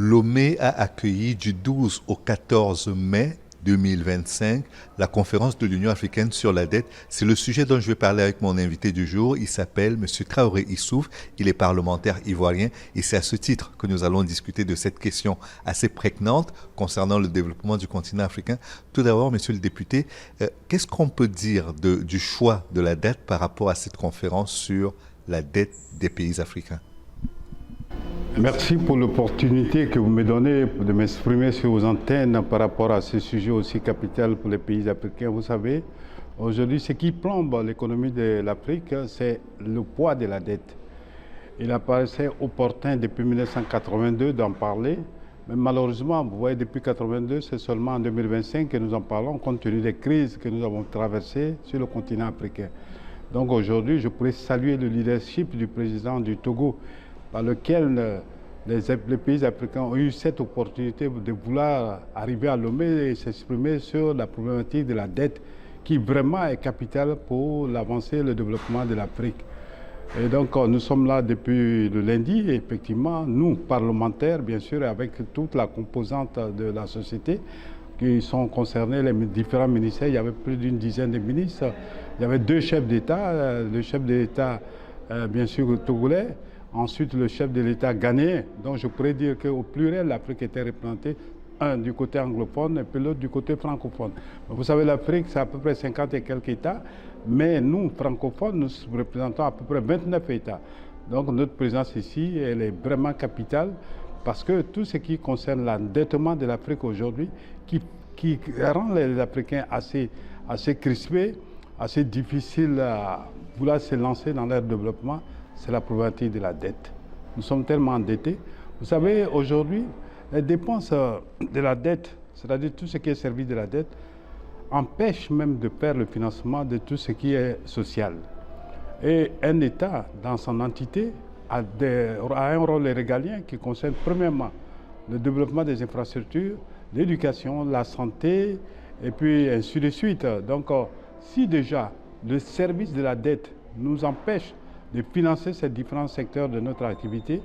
Lomé a accueilli du 12 au 14 mai 2025 la conférence de l'Union africaine sur la dette. C'est le sujet dont je vais parler avec mon invité du jour. Il s'appelle M. Traoré Issouf. Il est parlementaire ivoirien et c'est à ce titre que nous allons discuter de cette question assez prégnante concernant le développement du continent africain. Tout d'abord, Monsieur le député, qu'est-ce qu'on peut dire du choix de la dette par rapport à cette conférence sur la dette des pays africains? Merci pour l'opportunité que vous me donnez de m'exprimer sur vos antennes par rapport à ce sujet aussi capital pour les pays africains. Vous savez, aujourd'hui, ce qui plombe l'économie de l'Afrique, c'est le poids de la dette. Il apparaissait opportun depuis 1982 d'en parler, mais malheureusement, vous voyez, depuis 1982, c'est seulement en 2025 que nous en parlons, compte tenu des crises que nous avons traversées sur le continent africain. Donc aujourd'hui, je pourrais saluer le leadership du président du Togo, par lequel les pays africains ont eu cette opportunité de vouloir arriver à Lomé et s'exprimer sur la problématique de la dette qui vraiment est capitale pour l'avancée et le développement de l'Afrique. Et donc nous sommes là depuis le lundi, et effectivement, nous, parlementaires, bien sûr, avec toute la composante de la société, qui sont concernés, les différents ministères. Il y avait plus d'une dizaine de ministres. Il y avait deux chefs d'État, le chef de l'État, bien sûr, togolais, ensuite le chef de l'État ghanéen. Donc je pourrais dire qu'au pluriel, l'Afrique était représentée, un du côté anglophone et puis l'autre du côté francophone. Vous savez, l'Afrique, c'est à peu près 50 et quelques États, mais nous, francophones, nous représentons à peu près 29 États. Donc notre présence ici, elle est vraiment capitale parce que tout ce qui concerne l'endettement de l'Afrique aujourd'hui, qui rend les Africains assez crispés, assez difficiles à vouloir se lancer dans leur développement, c'est la problématique de la dette. Nous sommes tellement endettés. Vous savez, aujourd'hui, les dépenses de la dette, c'est-à-dire tout ce qui est servi de la dette, empêchent même de faire le financement de tout ce qui est social. Et un État, dans son entité, a un rôle régalien qui concerne premièrement le développement des infrastructures, l'éducation, la santé, et puis ainsi de suite. Donc, si déjà le service de la dette nous empêche de financer ces différents secteurs de notre activité,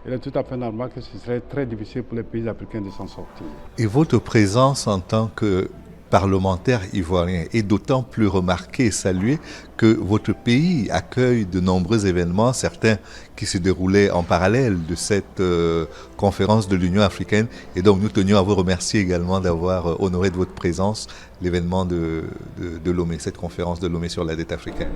il est tout à fait normal que ce serait très difficile pour les pays africains de s'en sortir. Et votre présence en tant que parlementaire ivoirien est d'autant plus remarquée et saluée que votre pays accueille de nombreux événements, certains qui se déroulaient en parallèle de cette conférence de l'Union africaine. Et donc nous tenions à vous remercier également d'avoir honoré de votre présence l'événement de Lomé, cette conférence de Lomé sur la dette africaine.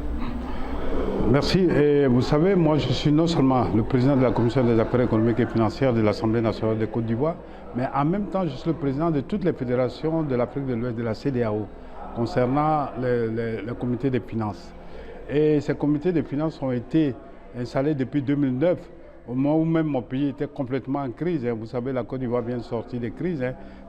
Merci. Et vous savez, moi je suis non seulement le président de la Commission des affaires économiques et financières de l'Assemblée nationale de Côte d'Ivoire, mais en même temps je suis le président de toutes les fédérations de l'Afrique de l'Ouest, de la CEDEAO, concernant le comité des finances. Et ces comités des finances ont été installés depuis 2009, au moment où même mon pays était complètement en crise. Vous savez, la Côte d'Ivoire vient de sortir des crises.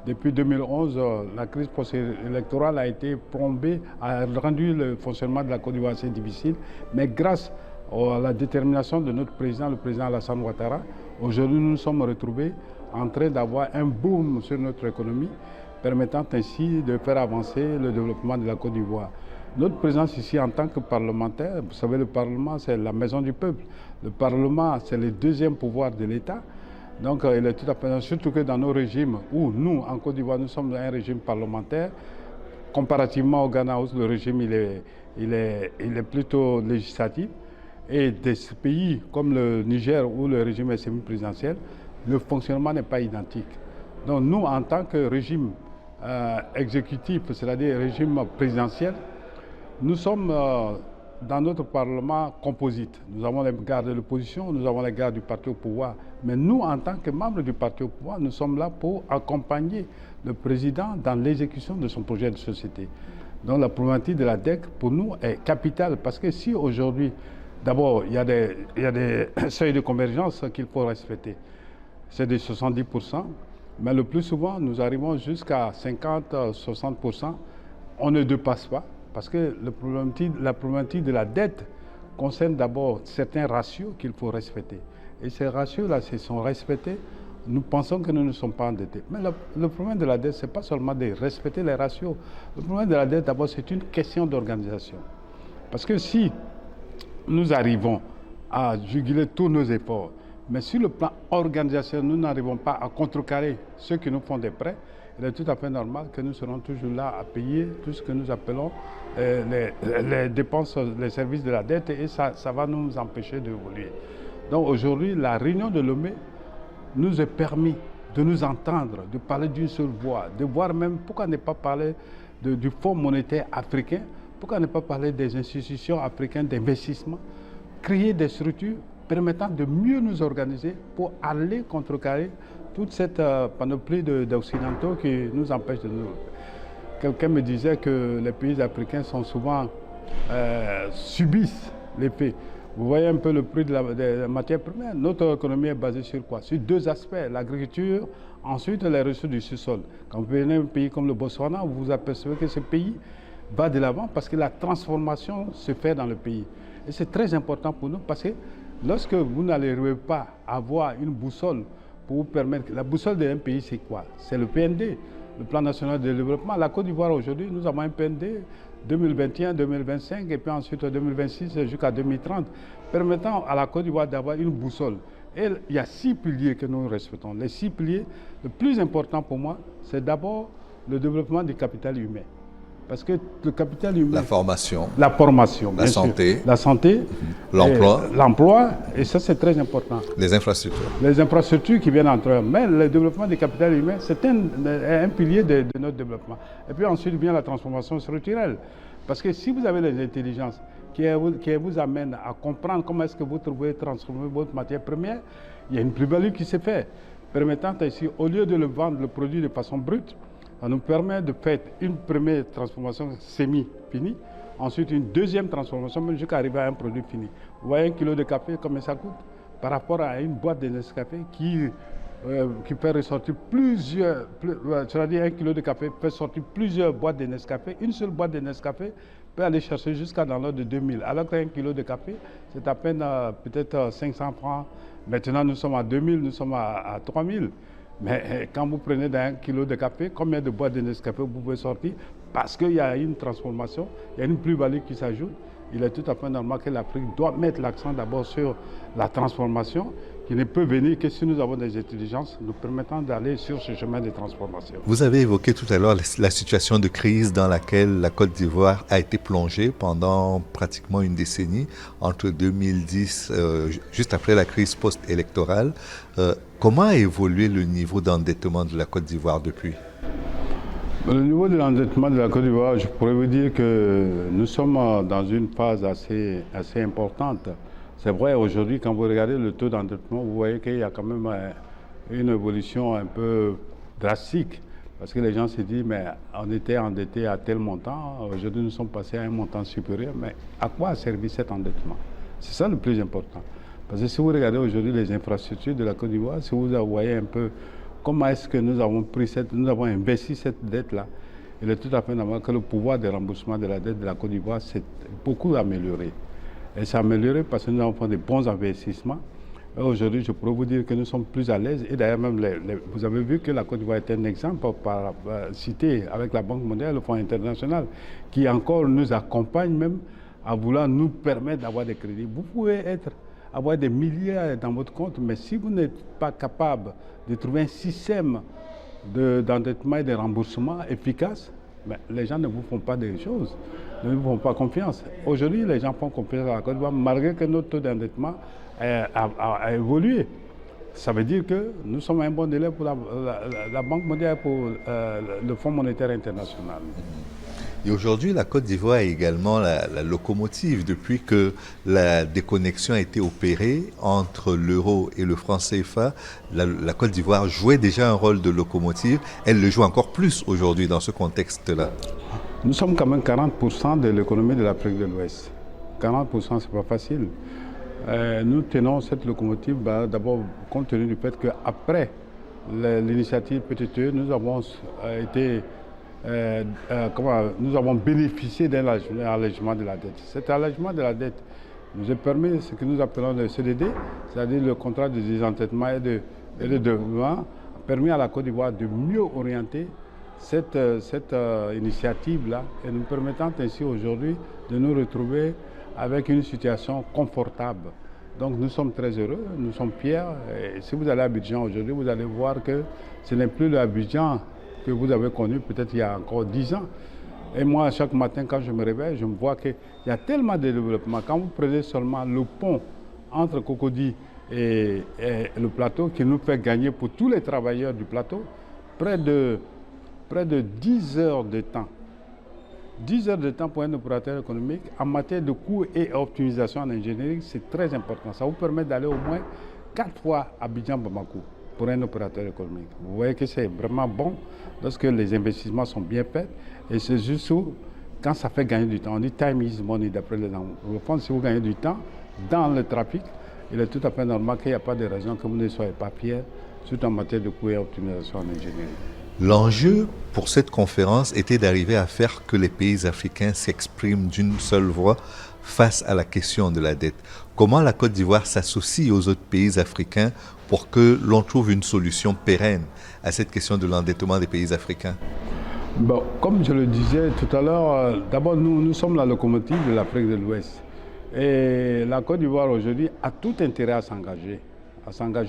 Depuis 2011, la crise post-électorale a été plombée, a rendu le fonctionnement de la Côte d'Ivoire assez difficile. Mais grâce à la détermination de notre président, le président Alassane Ouattara, aujourd'hui nous nous sommes retrouvés en train d'avoir un boom sur notre économie, permettant ainsi de faire avancer le développement de la Côte d'Ivoire. Notre présence ici en tant que parlementaire, vous savez, le Parlement c'est la maison du peuple. Le Parlement c'est le deuxième pouvoir de l'État. Donc il est tout à fait, surtout que dans nos régimes, où nous, en Côte d'Ivoire, nous sommes dans un régime parlementaire, comparativement au Ghana où le régime il est plutôt législatif, et des pays comme le Niger où le régime est semi-présidentiel, le fonctionnement n'est pas identique. Donc nous, en tant que régime exécutif, c'est-à-dire régime présidentiel, nous sommes dans notre Parlement composite. Nous avons les gardes de l'opposition, nous avons les gardes du parti au pouvoir. Mais nous, en tant que membres du parti au pouvoir, nous sommes là pour accompagner le président dans l'exécution de son projet de société. Donc la problématique de la dette, pour nous, est capitale. Parce que si aujourd'hui, d'abord, il y a des seuils de convergence qu'il faut respecter. C'est de 70%. Mais le plus souvent, nous arrivons jusqu'à 50-60%. On ne dépasse pas. Parce que la problématique de la dette concerne d'abord certains ratios qu'il faut respecter. Et ces ratios-là, s'ils sont respectés, nous pensons que nous ne sommes pas endettés. Mais le problème de la dette, ce n'est pas seulement de respecter les ratios. Le problème de la dette, d'abord, c'est une question d'organisation. Parce que si nous arrivons à juguler tous nos efforts, Mais sur le plan organisationnel, nous n'arrivons pas à contrecarrer ceux qui nous font des prêts. Il est tout à fait normal que nous serons toujours là à payer tout ce que nous appelons les dépenses, les services de la dette, et ça va nous empêcher d'évoluer. Donc aujourd'hui, la réunion de Lomé nous a permis de nous entendre, de parler d'une seule voix, de voir même pourquoi ne pas parler du Fonds monétaire africain, pourquoi ne pas parler des institutions africaines d'investissement, créer des structures permettant de mieux nous organiser pour aller contrecarrer toute cette panoplie d'Occidentaux qui nous empêche de nous... Quelqu'un me disait que les pays africains sont souvent subissent les faits. Vous voyez un peu le prix de la matière première. Notre économie est basée sur quoi? Sur deux aspects, l'agriculture, ensuite les ressources du sous-sol. Quand vous venez un pays comme le Botswana, vous vous apercevez que ce pays va de l'avant parce que la transformation se fait dans le pays. Et c'est très important pour nous parce que lorsque vous n'arrivez pas à avoir une boussole pour vous permettre... La boussole d'un pays, c'est quoi? C'est le PND, le Plan national de développement. La Côte d'Ivoire, aujourd'hui, nous avons un PND 2021, 2025 et puis ensuite 2026 jusqu'à 2030, permettant à la Côte d'Ivoire d'avoir une boussole. Et il y a 6 piliers que nous respectons. Les 6 piliers, le plus important pour moi, c'est d'abord le développement du capital humain. Parce que le capital humain... La formation, la santé, sûr. La santé, l'emploi, et ça c'est très important. Les infrastructures. Les infrastructures qui viennent entre eux. Mais le développement du capital humain, c'est un pilier de notre développement. Et puis ensuite vient la transformation structurelle. Parce que si vous avez les intelligences qui vous amènent à comprendre comment est-ce que vous trouvez transformer votre matière première, il y a une plus-value qui s'est faite, permettant ainsi, au lieu de le vendre, le produit de façon brute, ça nous permet de faire une première transformation semi-finie, ensuite une deuxième transformation jusqu'à arriver à un produit fini. Vous voyez 1 kilo de café, combien ça coûte par rapport à une boîte de Nescafé qui peut ressortir plusieurs... c'est-à-dire 1 kilo de café peut sortir plusieurs boîtes de Nescafé. Une seule boîte de Nescafé peut aller chercher jusqu'à dans l'ordre de 2000. Alors qu'un kilo de café, c'est à peine peut-être 500 francs. Maintenant, nous sommes à 2000, nous sommes à 3000. Mais quand vous prenez d'un kilo de café, combien de boîtes de Nescafé vous pouvez sortir? Parce qu'il y a une transformation, il y a une plus-value qui s'ajoute. Il est tout à fait normal que l'Afrique doit mettre l'accent d'abord sur la transformation, qui ne peut venir que si nous avons des intelligences nous permettant d'aller sur ce chemin de transformation. Vous avez évoqué tout à l'heure la situation de crise dans laquelle la Côte d'Ivoire a été plongée pendant pratiquement une décennie, entre 2010, juste après la crise post-électorale. Comment a évolué le niveau d'endettement de la Côte d'Ivoire depuis? Le niveau de l'endettement de la Côte d'Ivoire, je pourrais vous dire que nous sommes dans une phase assez importante. C'est vrai, aujourd'hui, quand vous regardez le taux d'endettement, vous voyez qu'il y a quand même une évolution un peu drastique. Parce que les gens se disent, mais on était endetté à tel montant, aujourd'hui nous sommes passés à un montant supérieur. Mais à quoi a servi cet endettement? C'est ça le plus important. Parce que si vous regardez aujourd'hui les infrastructures de la Côte d'Ivoire, si vous voyez un peu comment est-ce que nous avons investi cette dette-là, il est tout à fait normal que le pouvoir de remboursement de la dette de la Côte d'Ivoire s'est beaucoup amélioré. Et c'est amélioré parce que nous avons fait de bons investissements. Aujourd'hui, je pourrais vous dire que nous sommes plus à l'aise. Et d'ailleurs, même vous avez vu que la Côte d'Ivoire est un exemple cité avec la Banque mondiale, le Fonds international, qui encore nous accompagne même à vouloir nous permettre d'avoir des crédits. Vous pouvez avoir des milliards dans votre compte, mais si vous n'êtes pas capable de trouver un système d'endettement et de remboursement efficace, ben, les gens ne vous font pas des choses, ne vous font pas confiance. Aujourd'hui, les gens font confiance à la Côte d'Ivoire, malgré que notre taux d'endettement a évolué. Ça veut dire que nous sommes un bon élève pour la Banque mondiale, pour le Fonds monétaire international. Et aujourd'hui, la Côte d'Ivoire est également la locomotive. Depuis que la déconnexion a été opérée entre l'euro et le franc CFA, la Côte d'Ivoire jouait déjà un rôle de locomotive. Elle le joue encore plus aujourd'hui dans ce contexte-là. Nous sommes quand même 40% de l'économie de l'Afrique de l'Ouest. 40%, c'est pas facile. Nous tenons cette locomotive d'abord compte tenu du fait qu'après l'initiative PTTE, nous avons nous avons bénéficié d'un allègement de la dette. Cet allègement de la dette nous a permis ce que nous appelons le CDD, c'est-à-dire le contrat de désendettement et de développement, a permis à la Côte d'Ivoire de mieux orienter cette initiative-là et nous permettant ainsi aujourd'hui de nous retrouver avec une situation confortable Donc nous sommes très heureux, nous sommes fiers. Et si vous allez à Abidjan aujourd'hui, vous allez voir que ce n'est plus l'Abidjan que vous avez connu peut-être il y a encore 10 ans. Et moi, chaque matin, quand je me réveille, je me vois qu'il y a tellement de développement. Quand vous prenez seulement le pont entre Cocody et le plateau, qui nous fait gagner pour tous les travailleurs du plateau, près de 10 heures de temps. 10 heures de temps pour un opérateur économique, en matière de coûts et optimisation en ingénierie, c'est très important. Ça vous permet d'aller au moins 4 fois à Abidjan-Bamako pour un opérateur économique. Vous voyez que c'est vraiment bon lorsque les investissements sont bien faits. Et c'est juste quand ça fait gagner du temps. On dit time is money d'après les anglophones. Si vous gagnez du temps dans le trafic, il est tout à fait normal qu'il n'y a pas de raison que vous ne soyez pas fiers, surtout en matière de coûts et optimisation en ingénierie. L'enjeu pour cette conférence était d'arriver à faire que les pays africains s'expriment d'une seule voix face à la question de la dette. Comment la Côte d'Ivoire s'associe aux autres pays africains pour que l'on trouve une solution pérenne à cette question de l'endettement des pays africains? Bon, comme je le disais tout à l'heure, d'abord nous sommes la locomotive de l'Afrique de l'Ouest. Et la Côte d'Ivoire aujourd'hui a tout intérêt à s'engager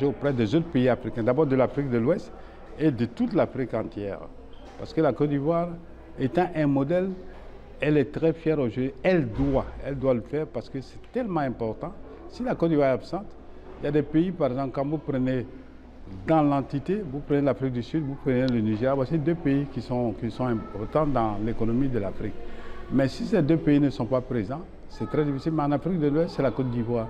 auprès des autres pays africains, d'abord de l'Afrique de l'Ouest et de toute l'Afrique entière. Parce que la Côte d'Ivoire, étant un modèle, elle est très fière aujourd'hui. Elle doit le faire parce que c'est tellement important. Si la Côte d'Ivoire est absente, il y a des pays, par exemple, quand vous prenez dans l'entité, vous prenez l'Afrique du Sud, vous prenez le Nigeria, voici 2 pays qui sont importants dans l'économie de l'Afrique. Mais si ces 2 pays ne sont pas présents, c'est très difficile. Mais en Afrique de l'Ouest, c'est la Côte d'Ivoire.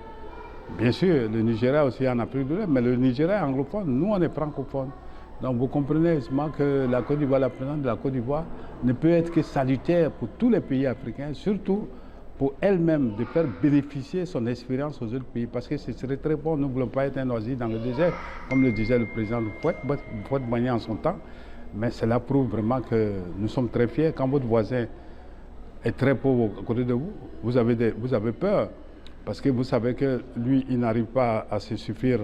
Bien sûr, le Nigeria aussi en Afrique de l'Ouest, mais le Nigeria est anglophone, nous on est francophone. Donc vous comprenez aisément que la Côte d'Ivoire, la présence de la Côte d'Ivoire ne peut être que salutaire pour tous les pays africains, surtout pour elle-même de faire bénéficier son expérience aux autres pays. Parce que ce serait très bon, nous ne voulons pas être un oasis dans le désert, comme le disait le président Fouad-Boigny en son temps. Mais cela prouve vraiment que nous sommes très fiers. Quand votre voisin est très pauvre à côté de vous, vous avez peur. Parce que vous savez que lui, il n'arrive pas à se suffire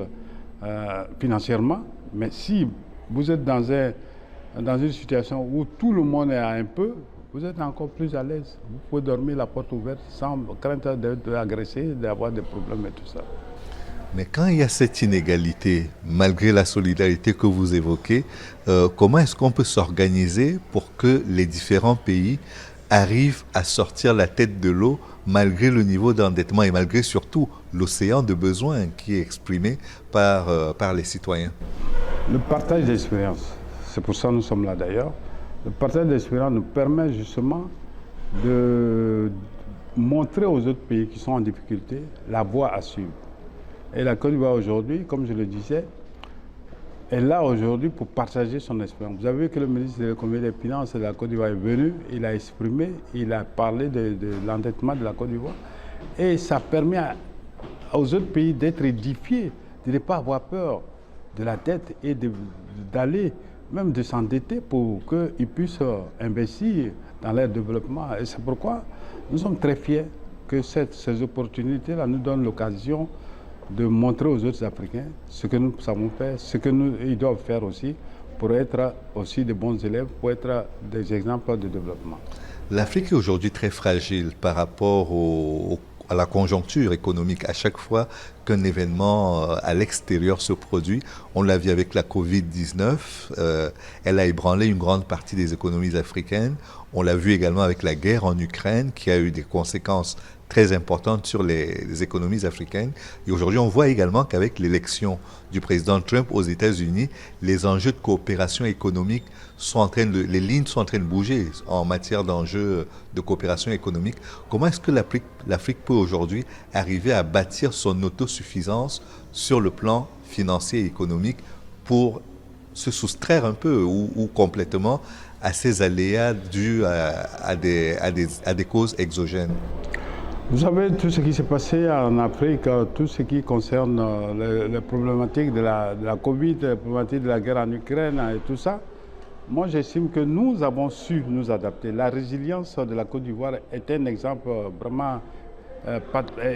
financièrement. Mais si vous êtes dans une situation où tout le monde est à un peu, vous êtes encore plus à l'aise. Vous pouvez dormir la porte ouverte sans crainte d'être agressé, d'avoir des problèmes et tout ça. Mais quand il y a cette inégalité, malgré la solidarité que vous évoquez, comment est-ce qu'on peut s'organiser pour que les différents pays arrivent à sortir la tête de l'eau malgré le niveau d'endettement et malgré surtout l'océan de besoins qui est exprimé par les citoyens? Le partage d'expérience, c'est pour ça que nous sommes là d'ailleurs. Le partage d'expérience nous permet justement de montrer aux autres pays qui sont en difficulté la voie à suivre. Et la Côte d'Ivoire aujourd'hui, comme je le disais, est là aujourd'hui pour partager son expérience. Vous avez vu que le ministre de l'économie et des finances de la Côte d'Ivoire est venu, il a exprimé, il a parlé de l'endettement de la Côte d'Ivoire. Et ça permet aux autres pays d'être édifiés, de ne pas avoir peur de la dette et d'aller, même de s'endetter pour qu'ils puissent investir dans leur développement. Et c'est pourquoi nous sommes très fiers que ces opportunités-là nous donnent l'occasion de montrer aux autres Africains ce que nous savons faire, ce qu'ils doivent faire aussi pour être aussi de bons élèves, pour être des exemples de développement. L'Afrique est aujourd'hui très fragile par rapport à la conjoncture économique. À chaque fois qu'un événement à l'extérieur se produit, on l'a vu avec la Covid-19, elle a ébranlé une grande partie des économies africaines. On l'a vu également avec la guerre en Ukraine qui a eu des conséquences très importante sur les économies africaines. Et aujourd'hui, on voit également qu'avec l'élection du président Trump aux États-Unis, les enjeux de coopération économique les lignes sont en train de bouger en matière d'enjeux de coopération économique. Comment est-ce que l'Afrique peut aujourd'hui arriver à bâtir son autosuffisance sur le plan financier et économique pour se soustraire un peu ou complètement à ces aléas dus à des causes exogènes? Vous savez, tout ce qui s'est passé en Afrique, tout ce qui concerne les problématiques de la Covid, les problématiques de la guerre en Ukraine et tout ça, moi j'estime que nous avons su nous adapter. La résilience de la Côte d'Ivoire est un exemple vraiment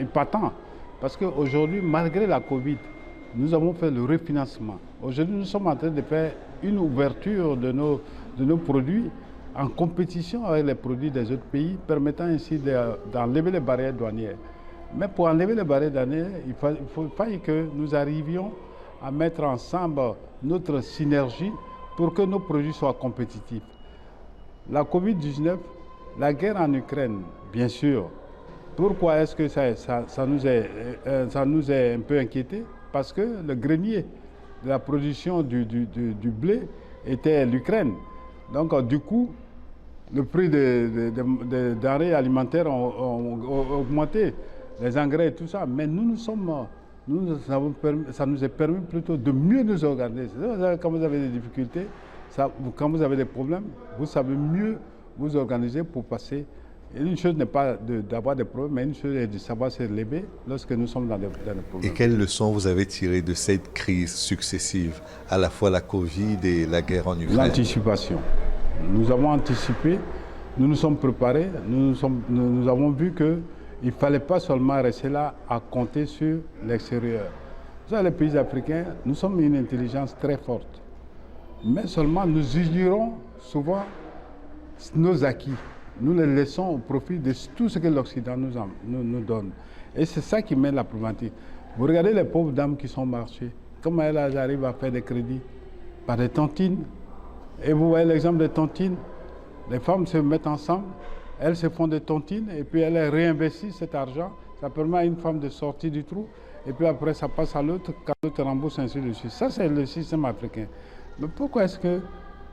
épatant. Parce qu'aujourd'hui, malgré la Covid, nous avons fait le refinancement. Aujourd'hui, nous sommes en train de faire une ouverture de nos produits en compétition avec les produits des autres pays, permettant ainsi d'enlever les barrières douanières. Mais pour enlever les barrières d'année, fallait que nous arrivions à mettre ensemble notre synergie pour que nos produits soient compétitifs. La Covid-19, la guerre en Ukraine, bien sûr. Pourquoi est-ce que ça nous est un peu inquiétés? Parce que le grenier de la production du blé était l'Ukraine. Donc, du coup, le prix des denrées alimentaires ont augmenté, les engrais et tout ça. Mais ça nous a permis plutôt de mieux nous organiser. Quand vous avez des difficultés, quand vous avez des problèmes, vous savez mieux vous organiser pour passer. Et une chose n'est pas d'avoir des problèmes, mais une chose est de savoir se relever lorsque nous sommes dans des problèmes. Et quelles leçons vous avez tirées de cette crise successive, à la fois la Covid et la guerre en Ukraine? L'anticipation. Nous avons anticipé, nous nous sommes préparés, nous avons vu qu'il ne fallait pas seulement rester là à compter sur l'extérieur. Vous savez, les pays africains, nous sommes une intelligence très forte. Mais seulement nous ignorons souvent nos acquis. Nous les laissons au profit de tout ce que l'Occident nous donne. Et c'est ça qui met la problématique. Vous regardez les pauvres dames qui sont marchées, comment elles arrivent à faire des crédits par des tontines. Et vous voyez l'exemple des tontines. Les femmes se mettent ensemble, elles se font des tontines et puis elles réinvestissent cet argent. Ça permet à une femme de sortir du trou et puis après ça passe à l'autre, quand l'autre rembourse, ainsi de suite. Ça, c'est le système africain. Mais pourquoi est-ce que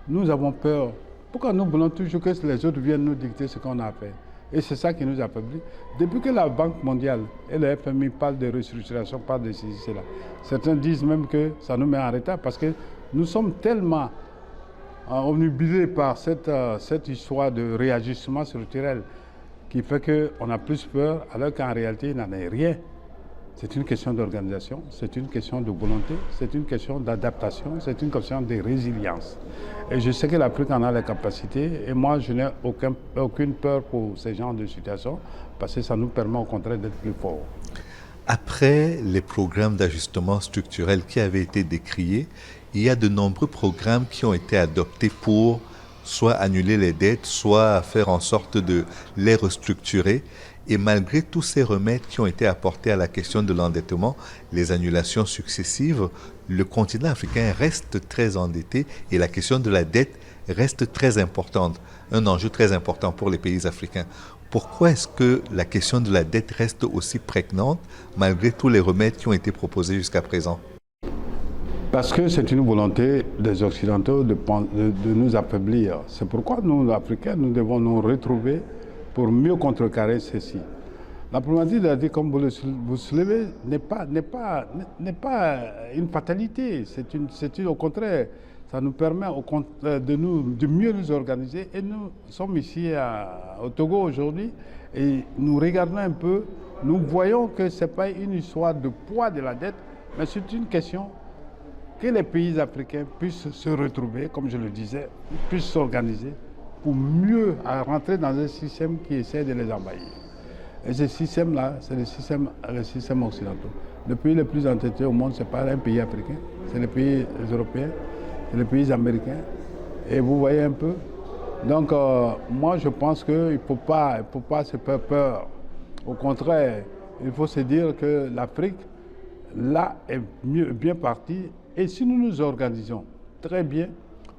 nous avons peur? Pourquoi nous voulons toujours que les autres viennent nous dicter ce qu'on a à faire? Et c'est ça qui nous affaiblit. Depuis que la Banque mondiale et le FMI parlent de restructuration, parlent de ceci, cela, certains disent même que ça nous met en retard parce que nous sommes tellement omnubilés par cette histoire de réajustement structurel qui fait qu'on a plus peur alors qu'en réalité, il n'en est rien. C'est une question d'organisation, c'est une question de volonté, c'est une question d'adaptation, c'est une question de résilience. Et je sais que l'Afrique en a la capacité et moi, je n'ai aucune peur pour ces genres de situations parce que ça nous permet au contraire d'être plus forts. Après les programmes d'ajustement structurel qui avaient été décriés, il y a de nombreux programmes qui ont été adoptés pour soit annuler les dettes, soit faire en sorte de les restructurer. Et malgré tous ces remèdes qui ont été apportés à la question de l'endettement, les annulations successives, le continent africain reste très endetté et la question de la dette reste très importante, un enjeu très important pour les pays africains. Pourquoi est-ce que la question de la dette reste aussi prégnante malgré tous les remèdes qui ont été proposés jusqu'à présent? Parce que c'est une volonté des Occidentaux de nous affaiblir. C'est pourquoi nous, Africains, nous devons nous retrouver pour mieux contrecarrer ceci. La problématique de la dette, comme vous soulevez, n'est pas une fatalité. Au contraire, ça nous permet de mieux nous organiser. Et nous sommes ici au Togo aujourd'hui et nous regardons un peu, nous voyons que ce n'est pas une histoire de poids de la dette, mais c'est une question que les pays africains puissent se retrouver, comme je le disais, puissent s'organiser pour mieux rentrer dans un système qui essaie de les envahir. Et ce système-là, c'est le système occidental. Le pays le plus endetté au monde, ce n'est pas un pays africain, c'est les pays européens, c'est les pays américains. Et vous voyez un peu. Donc, moi, je pense qu'il ne faut pas se faire peur. Au contraire, il faut se dire que l'Afrique, là, est bien partie. Et si nous nous organisons très bien,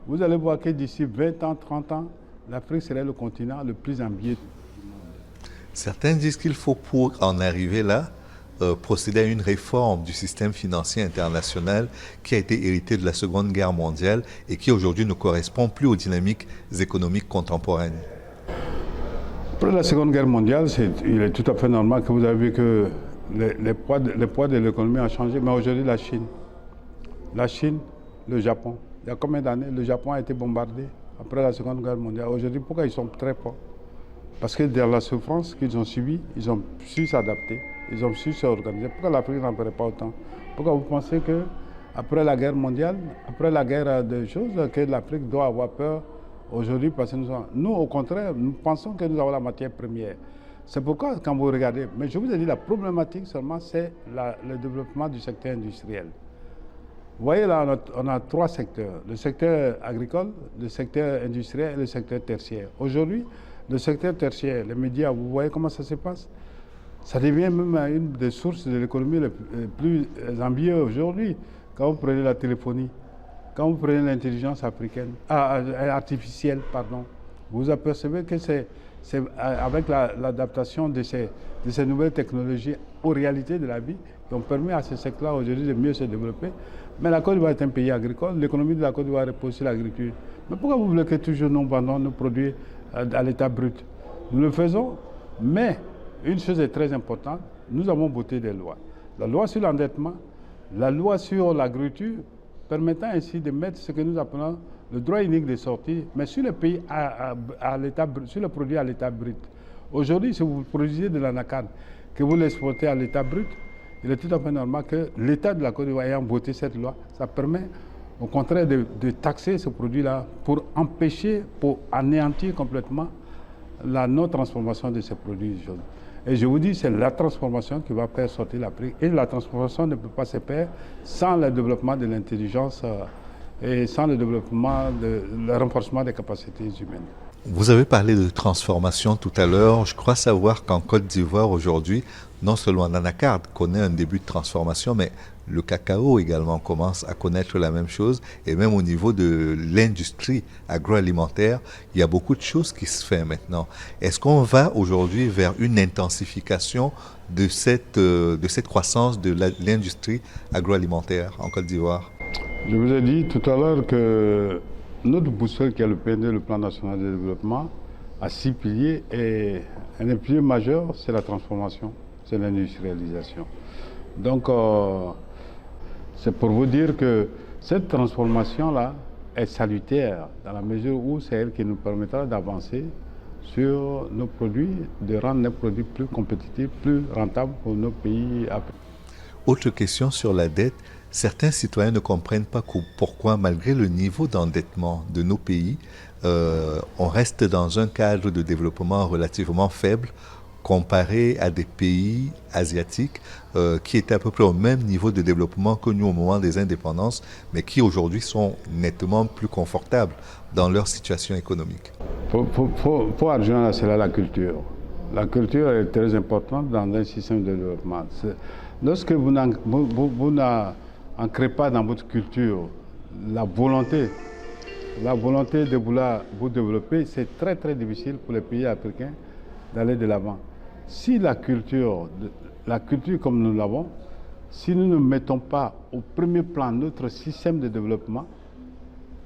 vous allez voir que d'ici 20 ans, 30 ans, l'Afrique serait le continent le plus en biais. Certains disent qu'il faut, pour en arriver là, procéder à une réforme du système financier international qui a été hérité de la Seconde Guerre mondiale et qui aujourd'hui ne correspond plus aux dynamiques économiques contemporaines. Après la Seconde Guerre mondiale, il est tout à fait normal que vous avez vu que le poids de l'économie a changé, mais aujourd'hui la Chine, le Japon. Il y a combien d'années le Japon a été bombardé après la Seconde Guerre mondiale? Aujourd'hui, pourquoi ils sont très forts? Parce que dans la souffrance qu'ils ont subie, ils ont su s'adapter, ils ont su s'organiser. Pourquoi l'Afrique n'en ferait pas autant? Pourquoi vous pensez qu'après la guerre mondiale, après la guerre de choses, que l'Afrique doit avoir peur aujourd'hui? Parce que nous, au contraire, nous pensons que nous avons la matière première. C'est pourquoi, quand vous regardez, mais je vous ai dit, la problématique seulement, c'est le développement du secteur industriel. Vous voyez là, on a trois secteurs, le secteur agricole, le secteur industriel et le secteur tertiaire. Aujourd'hui, le secteur tertiaire, les médias, vous voyez comment ça se passe? Ça devient même une des sources de l'économie les plus ambitieuses aujourd'hui. Quand vous prenez la téléphonie, quand vous prenez l'intelligence artificielle, pardon, vous apercevez que c'est avec l'adaptation de ces nouvelles technologies aux réalités de la vie qui ont permis à ce secteur aujourd'hui de mieux se développer. Mais la Côte d'Ivoire est un pays agricole, l'économie de la Côte d'Ivoire repose sur l'agriculture. Mais pourquoi vous voulez que toujours nous vendons nos produits à l'état brut? Nous le faisons, mais une chose est très importante, nous avons voté des lois. La loi sur l'endettement, la loi sur l'agriculture, permettant ainsi de mettre ce que nous appelons le droit unique de sortie, mais sur le pays sur le produit à l'état brut. Aujourd'hui, si vous produisez de l'anacarde, que vous l'exportez à l'état brut, il est tout à fait normal que l'État de la Côte d'Ivoire ayant voté cette loi, ça permet au contraire de taxer ce produit-là pour empêcher, pour anéantir complètement la non-transformation de ces produits. Et je vous dis, c'est la transformation qui va faire sortir l'Afrique. Et la transformation ne peut pas se faire sans le développement de l'intelligence et sans le développement, le renforcement des capacités humaines. Vous avez parlé de transformation tout à l'heure. Je crois savoir qu'en Côte d'Ivoire aujourd'hui, non seulement l'anacarde connaît un début de transformation, mais le cacao également commence à connaître la même chose. Et même au niveau de l'industrie agroalimentaire, il y a beaucoup de choses qui se font maintenant. Est-ce qu'on va aujourd'hui vers une intensification de cette croissance de l'industrie agroalimentaire en Côte d'Ivoire? Je vous ai dit tout à l'heure que notre boussole, qui est le PND, le Plan national de développement, a 6 piliers et un des piliers majeurs, c'est la transformation, c'est l'industrialisation. Donc, c'est pour vous dire que cette transformation-là est salutaire dans la mesure où c'est elle qui nous permettra d'avancer sur nos produits, de rendre nos produits plus compétitifs, plus rentables pour nos pays africains. Autre question sur la dette. Certains citoyens ne comprennent pas pourquoi, malgré le niveau d'endettement de nos pays, on reste dans un cadre de développement relativement faible comparé à des pays asiatiques qui étaient à peu près au même niveau de développement que nous au moment des indépendances, mais qui aujourd'hui sont nettement plus confortables dans leur situation économique. Pour rejoindre à cela la culture. La culture est très importante dans un système de développement. Lorsque vous n'ancrez pas dans votre culture la volonté de vouloir vous développer, c'est très très difficile pour les pays africains d'aller de l'avant. Si la culture comme nous l'avons, si nous ne mettons pas au premier plan notre système de développement,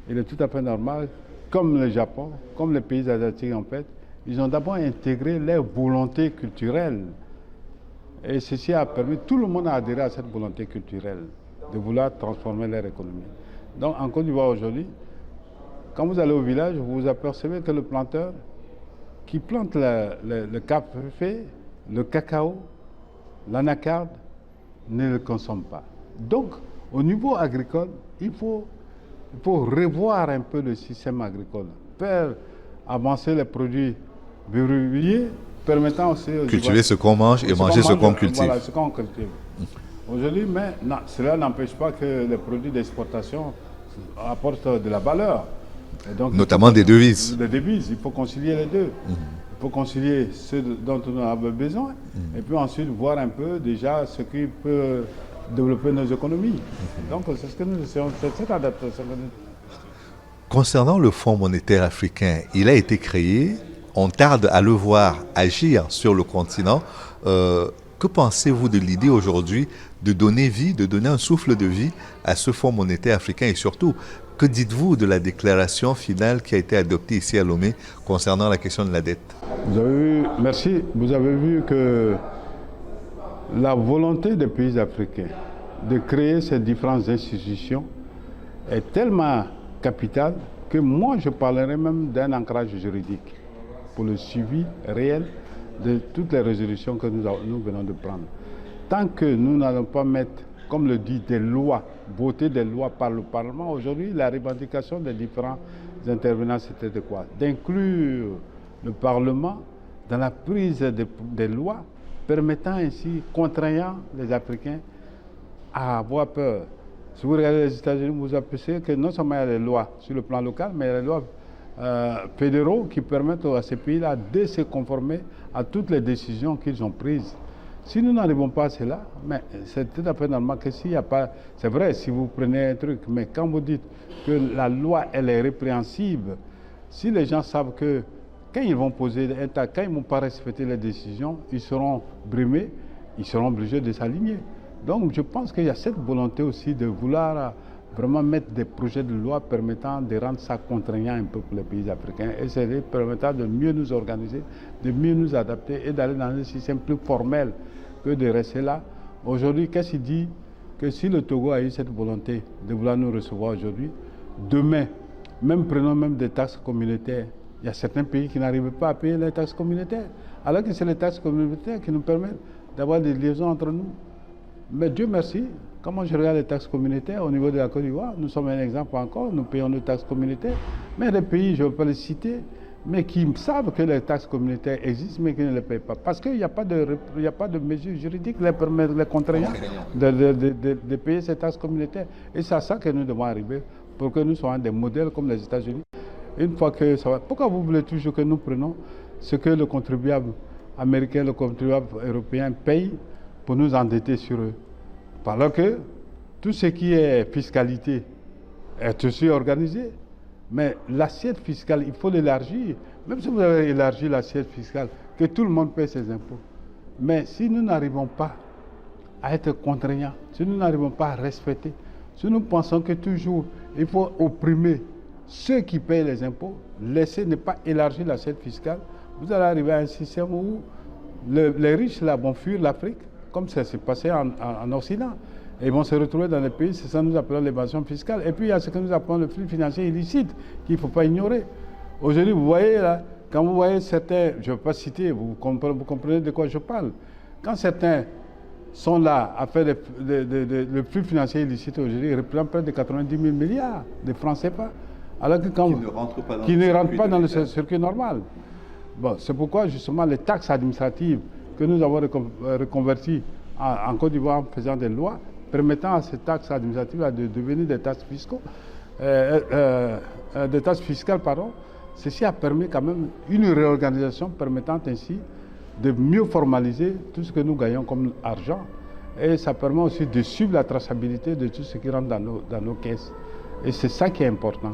il est tout à fait normal, comme le Japon, comme les pays asiatiques en fait, ils ont d'abord intégré leur volonté culturelle. Et ceci a permis, tout le monde a adhéré à cette volonté culturelle de vouloir transformer leur économie. Donc en Côte d'Ivoire aujourd'hui, quand vous allez au village, vous vous apercevez que le planteur qui plante le café, le cacao, l'anacarde, ne le consomme pas. Donc au niveau agricole, il faut revoir un peu le système agricole, faire avancer les produits verrouillés, permettant aussi cultiver ce qu'on mange et manger ce qu'on cultive. Voilà, ce qu'on cultive. Aujourd'hui, mais non, cela n'empêche pas que les produits d'exportation apportent de la valeur. Et donc, notamment des devises. Des devises, il faut concilier les deux. Il faut concilier ce dont on a besoin et puis ensuite voir un peu déjà ce qui peut développer nos économies. Donc c'est ce que nous essayons, c'est cette adaptation. Concernant le Fonds monétaire africain, il a été créé, on tarde à le voir agir sur le continent. Que pensez-vous de l'idée aujourd'hui de donner vie, de donner un souffle de vie à ce Fonds monétaire africain et surtout, que dites-vous de la déclaration finale qui a été adoptée ici à Lomé concernant la question de la dette? Vous avez vu, merci, vous avez vu que la volonté des pays africains de créer ces différentes institutions est tellement capitale que moi je parlerai même d'un ancrage juridique pour le suivi réel de toutes les résolutions que nous venons de prendre. Tant que nous n'allons pas mettre, comme le dit, des lois, voter des lois par le Parlement, aujourd'hui la revendication des différents intervenants c'était de quoi? D'inclure le Parlement dans la prise des lois, permettant ainsi, contraignant les Africains à avoir peur. Si vous regardez les États-Unis, vous apercevez que non seulement il y a les lois sur le plan local, mais il y a les lois fédéraux qui permettent à ces pays-là de se conformer à toutes les décisions qu'ils ont prises. Si nous n'arrivons pas à cela, mais c'est tout à fait normal que s'il n'y a pas... C'est vrai, si vous prenez un truc, mais quand vous dites que la loi, elle est répréhensible, si les gens savent que quand ils vont poser un tas, quand ils ne vont pas respecter les décisions, ils seront brimés, ils seront obligés de s'aligner. Donc je pense qu'il y a cette volonté aussi de vouloir vraiment mettre des projets de loi permettant de rendre ça contraignant un peu pour les pays africains et c'est permettant de mieux nous organiser, de mieux nous adapter et d'aller dans un système plus formel que de rester là. Aujourd'hui, qu'est-ce qu'il dit? Que si le Togo a eu cette volonté de vouloir nous recevoir aujourd'hui, demain, même prenons même des taxes communautaires, il y a certains pays qui n'arrivent pas à payer les taxes communautaires, alors que c'est les taxes communautaires qui nous permettent d'avoir des liaisons entre nous. Mais Dieu merci, comment je regarde les taxes communautaires au niveau de la Côte d'Ivoire, nous sommes un exemple encore, nous payons nos taxes communautaires, mais des pays, je ne vais pas les citer, mais qui savent que les taxes communautaires existent, mais qui ne les payent pas. Parce qu'il n'y a pas de mesures juridiques les permettant, les contraignant de payer ces taxes communautaires. Et c'est à ça que nous devons arriver, pour que nous soyons des modèles comme les États-Unis. Une fois que ça va... Pourquoi vous voulez toujours que nous prenions ce que le contribuable américain, le contribuable européen paye pour nous endetter sur eux? Alors que tout ce qui est fiscalité est aussi organisé. Mais l'assiette fiscale, il faut l'élargir. Même si vous avez élargi l'assiette fiscale, que tout le monde paie ses impôts. Mais si nous n'arrivons pas à être contraignants, si nous n'arrivons pas à respecter, si nous pensons que toujours il faut opprimer ceux qui payent les impôts, laisser ne pas élargir l'assiette fiscale, vous allez arriver à un système où les riches là vont fuir l'Afrique, comme ça s'est passé en Occident. Et ils vont se retrouver dans les pays, c'est ça que nous appelons l'évasion fiscale. Et puis il y a ce que nous appelons le flux financier illicite, qu'il ne faut pas ignorer. Aujourd'hui, vous voyez là, quand vous voyez certains, je ne vais pas citer, vous comprenez de quoi je parle. Quand certains sont là à faire le flux financier illicite aujourd'hui, ils représentent près de 90 000 milliards de francs CFA. Alors que quand qui ne rentrent pas dans le circuit normal. Bon, c'est pourquoi justement les taxes administratives que nous avons reconverties en Côte d'Ivoire en faisant des lois, permettant à ces taxes administratives de devenir des taxes fiscales, ceci a permis quand même une réorganisation permettant ainsi de mieux formaliser tout ce que nous gagnons comme argent. Et ça permet aussi de suivre la traçabilité de tout ce qui rentre dans nos caisses. Et c'est ça qui est important.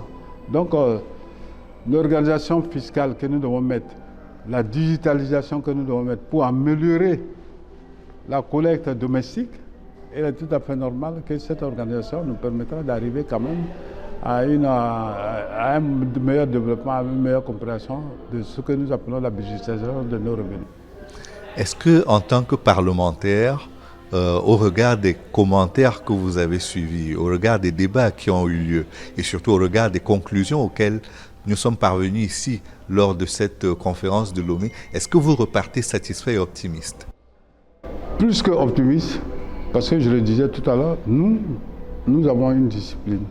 Donc, l'organisation fiscale que nous devons mettre, la digitalisation que nous devons mettre pour améliorer la collecte domestique, il est tout à fait normal que cette organisation nous permettra d'arriver quand même à un meilleur développement, à une meilleure compréhension de ce que nous appelons la budgétisation de nos revenus. Est-ce que, en tant que parlementaire, au regard des commentaires que vous avez suivis, au regard des débats qui ont eu lieu, et surtout au regard des conclusions auxquelles nous sommes parvenus ici lors de cette conférence de Lomé, est-ce que vous repartez satisfait et optimiste? Plus que optimiste, parce que je le disais tout à l'heure, nous avons une discipline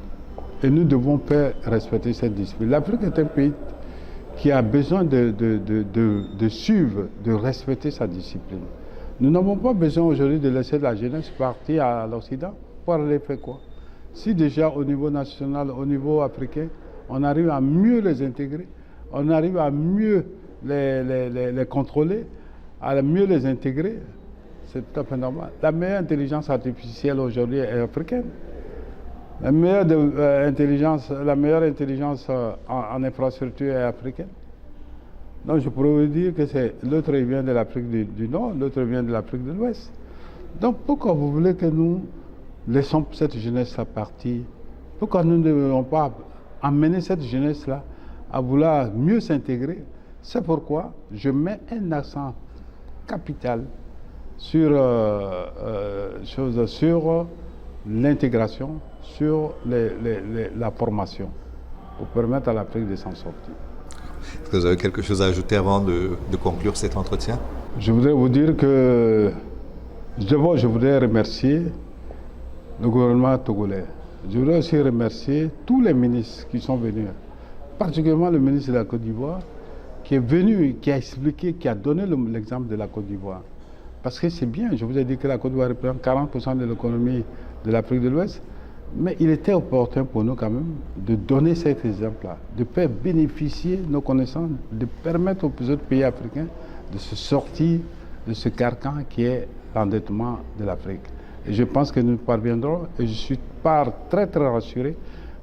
et nous devons faire respecter cette discipline. L'Afrique est un pays qui a besoin de suivre, de respecter sa discipline. Nous n'avons pas besoin aujourd'hui de laisser la jeunesse partir à l'Occident pour aller faire quoi? Si déjà au niveau national, au niveau africain, on arrive à mieux les intégrer, on arrive à mieux les contrôler, à mieux les intégrer, c'est tout à fait normal. La meilleure intelligence artificielle aujourd'hui est africaine. La meilleure intelligence en infrastructure est africaine. Donc je pourrais vous dire que l'autre vient de l'Afrique du Nord, l'autre vient de l'Afrique de l'Ouest. Donc pourquoi vous voulez que nous laissons cette jeunesse-là partir? Pourquoi nous ne devons pas amener cette jeunesse-là à vouloir mieux s'intégrer? C'est pourquoi je mets un accent capital sur l'intégration, sur la formation, pour permettre à l'Afrique de s'en sortir. Est-ce que vous avez quelque chose à ajouter avant de conclure cet entretien? Je voudrais vous dire que d'abord je voudrais remercier le gouvernement togolais. Je voudrais aussi remercier tous les ministres qui sont venus, particulièrement le ministre de la Côte d'Ivoire, qui est venu, qui a expliqué, qui a donné l'exemple de la Côte d'Ivoire. Parce que c'est bien, je vous ai dit que la Côte d'Ivoire représente 40% de l'économie de l'Afrique de l'Ouest, mais il était opportun pour nous quand même de donner cet exemple-là, de faire bénéficier nos connaissances, de permettre aux autres pays africains de se sortir de ce carcan qui est l'endettement de l'Afrique. Et je pense que nous parviendrons, et je suis très très rassuré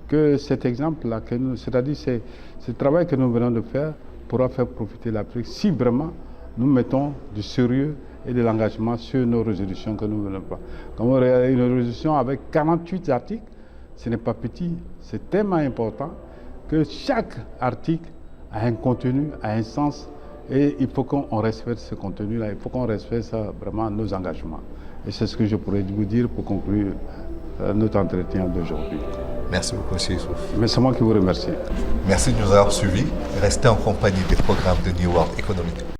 que cet exemple-là, c'est-à-dire ce travail que nous venons de faire, pourra faire profiter l'Afrique si vraiment nous mettons du sérieux et de l'engagement sur nos résolutions que nous venons de faire. Comme une résolution avec 48 articles, ce n'est pas petit, c'est tellement important que chaque article a un contenu, a un sens, et il faut qu'on respecte ce contenu-là, il faut qu'on respecte vraiment nos engagements. Et c'est ce que je pourrais vous dire pour conclure notre entretien d'aujourd'hui. Merci beaucoup, M. Issouf. Mais c'est moi qui vous remercie. Merci de nous avoir suivis. Restez en compagnie des programmes de New World Economic.